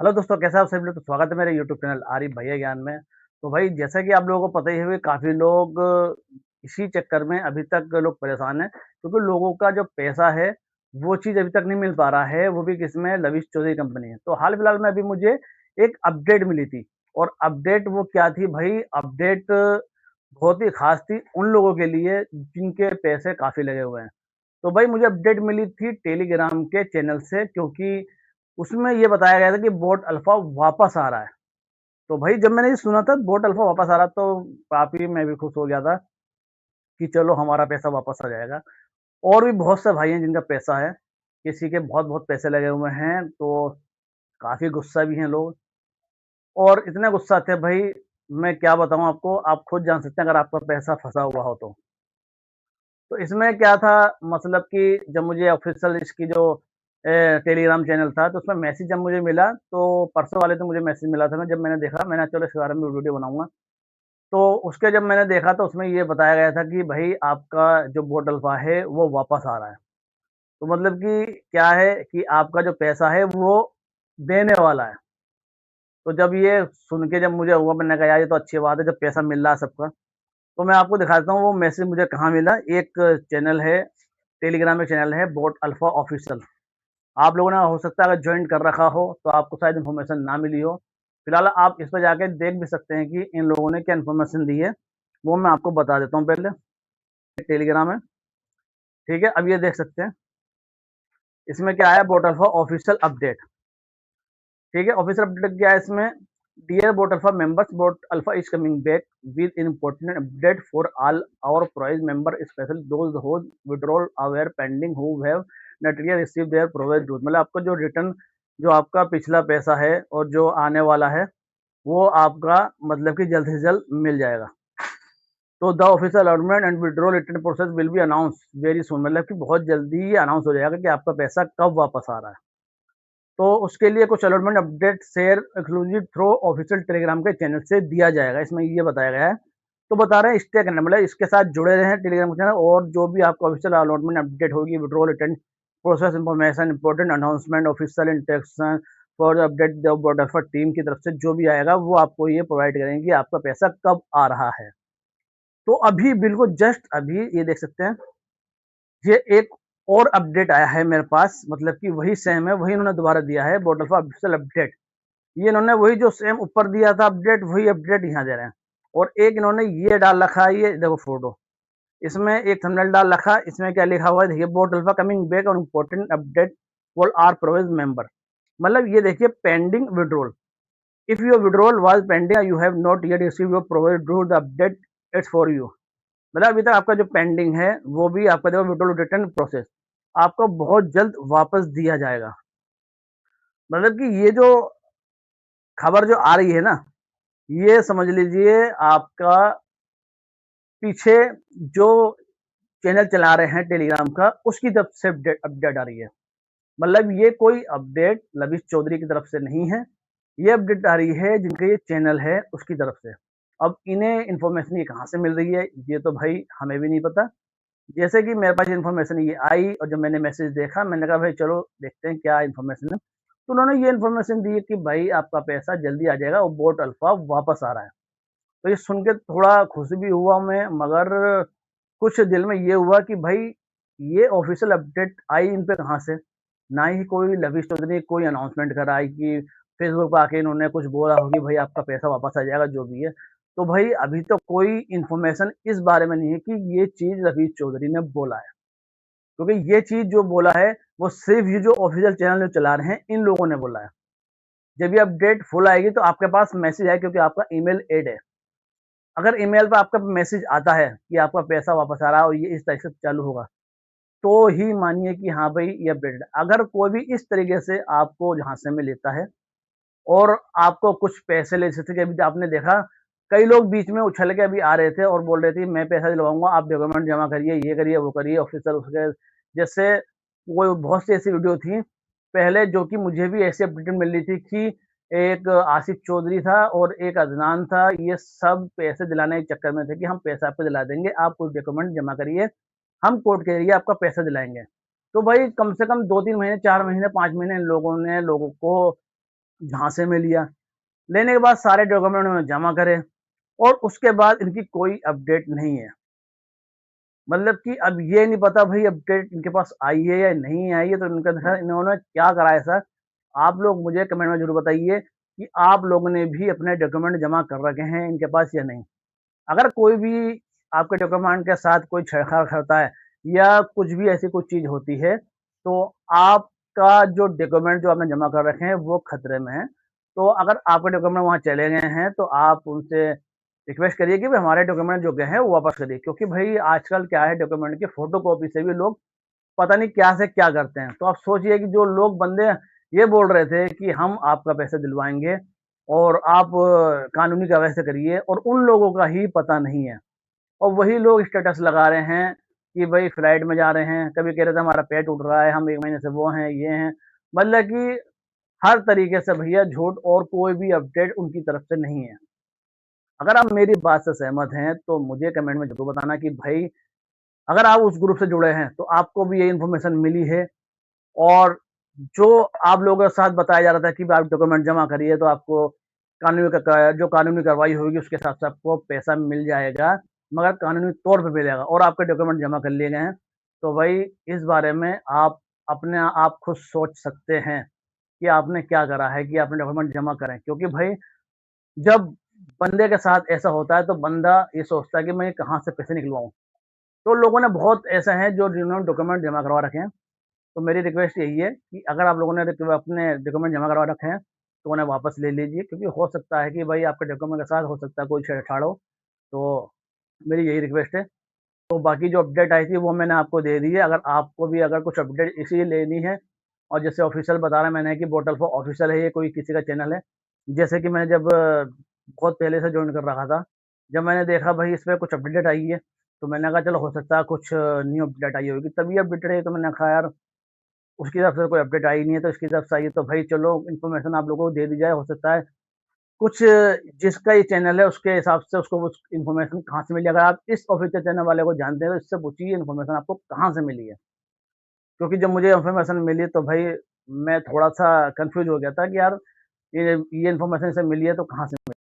Hello दोस्तों, कैसे हैं आप सभी लोग। तो स्वागत है मेरे यूट्यूब चैनल आरिफ भैया ज्ञान में। तो भाई, जैसा कि आप लोगों को पता ही है, काफ़ी लोग इसी चक्कर में अभी तक लोग परेशान हैं, क्योंकि लोगों का जो पैसा है, वो चीज़ अभी तक नहीं मिल पा रहा है, वो भी किसमें, लविश चौधरी कंपनी है। तो हाल-फिलहाल में अभी मुझे एक अपडेट मिली थी, और अपडेट वो क्या थी भाई, अपडेट बहुत ही ख़ास थी उन लोगों के लिए जिनके पैसे काफ़ी लगे हुए हैं। तो भाई, मुझे अपडेट मिली थी टेलीग्राम के चैनल से, क्योंकि उसमें ये बताया गया था कि बोट अल्फा वापस आ रहा है। तो भाई, जब मैंने ये सुना था बोट अल्फा वापस आ रहा, तो काफ़ी मैं भी खुश हो गया था कि चलो हमारा पैसा वापस आ जाएगा। और भी बहुत से भाई हैं जिनका पैसा है, किसी के बहुत-बहुत पैसे लगे हुए हैं, तो काफ़ी गुस्सा भी हैं लोग। और इतने गुस्सा थे भाई, मैं क्या बताऊँ आपको, आप खुद जान सकते हैं अगर आपका पैसा फँसा हुआ हो तो। तो इसमें क्या था, मतलब कि जब मुझे ऑफ़िशियल इसकी जो टेलीग्राम चैनल था, तो उसमें मैसेज जब मुझे मिला, तो परसों वाले दिन मुझे मैसेज मिला था। जब मैंने देखा, मैंने चलो इसके बारे में वीडियो बनाऊँगा। तो उसके जब मैंने देखा, तो उसमें ये बताया गया था कि भई आपका जो बोट अल्फ़ा है, वो वापस आ रहा है। तो मतलब कि क्या है कि आपका जो पैसा है, वो देने वाला है। तो जब ये सुन के जब मुझे हुआ, मैंने कहा यार ये तो अच्छी बात है, जब पैसा मिल रहा है सबका। तो मैं आपको दिखाता हूँ वो मैसेज मुझे कहाँ मिला। एक चैनल है, टेलीग्राम में चैनल है बोट अल्फा ऑफिशियल। आप लोगों ने हो सकता है अगर ज्वाइन कर रखा हो, तो आपको शायद इन्फॉर्मेशन ना मिली हो। फिलहाल आप इस पे जाके देख भी सकते हैं कि इन लोगों ने क्या इन्फॉर्मेशन दी है, वो मैं आपको बता देता हूँ पहले। टेलीग्राम है, ठीक है। अब ये देख सकते हैं, इसमें क्या है, बोट अल्फा ऑफिशियल अपडेट, ठीक है। ऑफिशियल अपडेट क्या है इसमें, dear Bot Alpha members, Bot Alpha is coming back with important update for all our prize member, specially those who withdrawal our pending who have not yet receive their provide dues. मतलब आपका जो return, जो आपका पिछला पैसा है और जो आने वाला है, वो आपका मतलब कि जल्द से जल्द मिल जाएगा। तो the official allotment and withdrawal return process will be announce very soon. मतलब कि बहुत जल्दी ये अनाउंस हो जाएगा कि आपका पैसा कब वापस आ रहा है। तो उसके लिए कुछ allotment update share exclusive through official Telegram के चैनल से दिया जाएगा, इसमें ये बताया गया है। तो बता रहे हैं स्टे करना, मतलब इसके साथ जुड़े रहें टेलीग्राम के चैनल, और जो भी आपको ऑफिशियल अलॉटमेंट अपडेट होगी, withdrawal return process information, important announcement, official instruction for update the Vodafone team की तरफ से जो भी आएगा, वो आपको ये प्रोवाइड करेंगे कि आपका पैसा कब आ रहा है। तो अभी बिल्कुल जस्ट अभी ये देख सकते हैं, ये एक और अपडेट आया है मेरे पास, मतलब कि वही सेम है, वही इन्होंने दोबारा दिया है, वोडाफोन ऑफिशियल अपडेट। ये इन्होंने वही जो सेम ऊपर दिया था अपडेट, वही अपडेट यहाँ दे रहे हैं। और एक इन्होंने ये डाल रखा है, ये देखो फोटो, इसमें एक थंबनेल डाल रखा है। इसमें क्या लिखा हुआ है, देखिए, Bot Alpha coming back on important update for our provides member. मतलब ये देखिए, pending withdrawal, if your withdrawal was pending you have not yet receive your provide drew the update, it's for you. मतलब अभी तक आपका जो pending है, वो भी आपका देखो विड्रॉल रिटर्न प्रोसेस आपको बहुत जल्द वापस दिया जाएगा। मतलब कि ये जो खबर जो आ रही है ना, ये समझ लीजिए आपका पीछे जो चैनल चला रहे हैं टेलीग्राम का, उसकी तरफ से अपडेट अपडेट आ रही है। मतलब ये कोई अपडेट लविश चौधरी की तरफ से नहीं है, ये अपडेट आ रही है जिनका ये चैनल है उसकी तरफ से। अब इन्हें इन्फॉर्मेशन ये कहाँ से मिल रही है, ये तो भाई हमें भी नहीं पता। जैसे कि मेरे पास इन्फॉर्मेशन ये आई, और जब मैंने मैसेज देखा, मैंने कहा भाई चलो देखते हैं क्या इन्फॉर्मेशन है। तो उन्होंने ये इन्फॉर्मेशन दी है कि भाई आपका पैसा जल्दी आ जाएगा और बोट अल्फा वापस आ रहा है। तो ये सुन के थोड़ा खुश भी हुआ मैं, मगर कुछ दिल में ये हुआ कि भाई, ये ऑफिशियल अपडेट आई इन पे कहाँ से? ना ही कोई लवी चौधरी ने कोई अनाउंसमेंट करा है कि फेसबुक पे आके इन्होंने कुछ बोला हो कि भाई आपका पैसा वापस आ जाएगा, जो भी है। तो भाई अभी तो कोई इन्फॉर्मेशन इस बारे में नहीं है कि ये चीज़ रवीश चौधरी ने बोला है। क्योंकि ये चीज़ जो बोला है, वो सिर्फ़ ये जो ऑफिशियल चैनल जो चला रहे हैं, इन लोगों ने बोला है। जब ये अपडेट फुल आएगी तो आपके पास मैसेज आएगा, क्योंकि आपका ईमेल ऐड है। अगर ईमेल पे आपका मैसेज आता है कि आपका पैसा वापस आ रहा है और ये इस तारीख से चालू होगा, तो ही मानिए कि हाँ भाई, ये अपडेटेड है। अगर कोई भी इस तरीके से आपको झांसे में लेता है और आपको कुछ पैसे ले, जैसे कि अभी आपने देखा, कई लोग बीच में उछल के अभी आ रहे थे और बोल रहे थे मैं पैसा दिलवाऊँगा, आप डॉक्यूमेंट जमा करिए, ये करिए, वो करिए, ऑफिसर उसके जैसे वो बहुत सी ऐसी वीडियो थी पहले, जो कि मुझे भी ऐसी अपडेट मिल रही थी कि एक आसिफ चौधरी था और एक अदनान था, ये सब पैसे दिलाने के चक्कर में थे कि हम पैसा आपको दिला देंगे, आप कुछ डॉक्यूमेंट जमा करिए, हम कोर्ट के ज़रिए आपका पैसा दिलाएँगे। तो भाई कम से कम 2-3 महीने, 4 महीने, 5 महीने इन लोगों ने लोगों को जहाँ से मैं लिया। लेने के बाद सारे डॉक्यूमेंट उन्होंने जमा करे और उसके बाद इनकी कोई अपडेट नहीं है। मतलब कि अब ये नहीं पता भई अपडेट इनके पास आई है या नहीं आई है, तो इनका इन्होंने क्या करा है ऐसा? आप लोग मुझे कमेंट में ज़रूर बताइए कि आप लोगों ने भी अपने डॉक्यूमेंट जमा कर रखे हैं इनके पास या नहीं? अगर कोई भी आपके डॉक्यूमेंट के साथ कोई छेड़छाड़ करता है या कुछ भी ऐसी कोई चीज़ होती है, तो आपका जो डॉक्यूमेंट जो आपने जमा कर रखे हैं, वो खतरे में है। तो अगर आपके डॉक्यूमेंट वहाँ चले गए हैं, तो आप उनसे रिक्वेस्ट करिए कि भई हमारे डॉक्यूमेंट जो गए हैं, वो वापस करिए। क्योंकि भई आजकल क्या है डॉक्यूमेंट की फ़ोटोकॉपी से भी लोग पता नहीं क्या से क्या करते हैं। तो आप सोचिए कि जो लोग बंदे ये बोल रहे थे कि हम आपका पैसे दिलवाएँगे और आप कानूनी कार्रवाई से करिए और उन लोगों का ही पता नहीं है। और वही लोग स्टेटस लगा रहे हैं कि भई फ्लाइट में जा रहे हैं, कभी कह रहे थे हमारा पैर टूट रहा है, हम 1 महीने से वो हैं, ये हैं। मतलब कि हर तरीके से भैया झूठ और कोई भी अपडेट उनकी तरफ से नहीं है। अगर आप मेरी बात से सहमत हैं, तो मुझे कमेंट में ज़रूर बताना कि भई अगर आप उस ग्रुप से जुड़े हैं, तो आपको भी ये इन्फॉर्मेशन मिली है और जो आप लोगों के साथ बताया जा रहा था कि आप डॉक्यूमेंट जमा करिए तो आपको जो कानूनी कार्रवाई होगी उसके हिसाब से आपको पैसा मिल जाएगा, मगर कानूनी तौर पे मिलेगा और आपके डॉक्यूमेंट जमा कर लिए गए हैं। तो भाई इस बारे में आप अपने आप खुद सोच सकते हैं कि आपने क्या करा है कि आपने डॉक्यूमेंट जमा करें। क्योंकि भाई जब बंदे के साथ ऐसा होता है तो बंदा ये सोचता है कि मैं कहाँ से पैसे निकलवाऊँ। तो लोगों ने बहुत ऐसे हैं जो जिन्होंने डॉक्यूमेंट जमा करवा रखे हैं। तो मेरी रिक्वेस्ट यही है कि अगर आप लोगों ने अपने डॉक्यूमेंट जमा करवा रखे हैं, तो उन्हें वापस ले लीजिए क्योंकि हो सकता है कि भाई आपके डॉक्यूमेंट के साथ हो सकता है कोई छेड़छाड़ हो। तो मेरी यही रिक्वेस्ट है। तो बाकी जो अपडेट आई थी वो मैंने आपको दे दी है। अगर आपको भी अगर कुछ अपडेट इसी लेनी है और जैसे ऑफ़िशियल बता रहा मैंने कि वोटर फॉर ऑफ़िशियल है, ये कोई किसी का चैनल है। जैसे कि मैं जब बहुत पहले से जॉइन कर रखा था, जब मैंने देखा भाई इसमें कुछ अपडेट आई है, तो मैंने कहा चलो हो सकता है कुछ न्यू अपडेट आई होगी, तभी अपडेट आई तो मैंने कहा यार उसकी तरफ से कोई अपडेट आई नहीं है, तो इसकी तरफ से आई है, तो भाई चलो इन्फॉर्मेशन आप लोगों को दे दी जाए, हो सकता है कुछ जिसका ये चैनल है उसके हिसाब से उसको उस इन्फॉर्मेशन कहाँ से मिली, अगर आप इस ऑफ़िशियल चैनल वाले को जानते हैं तो इससे पूछिए इन्फॉर्मेशन आपको कहाँ से मिली है? क्योंकि जब मुझे इन्फॉर्मेशन मिली तो भाई मैं थोड़ा-सा कन्फ्यूज़ हो गया था कि यार ये इन्फॉर्मेशन इसे मिली है तो कहाँ से मिली?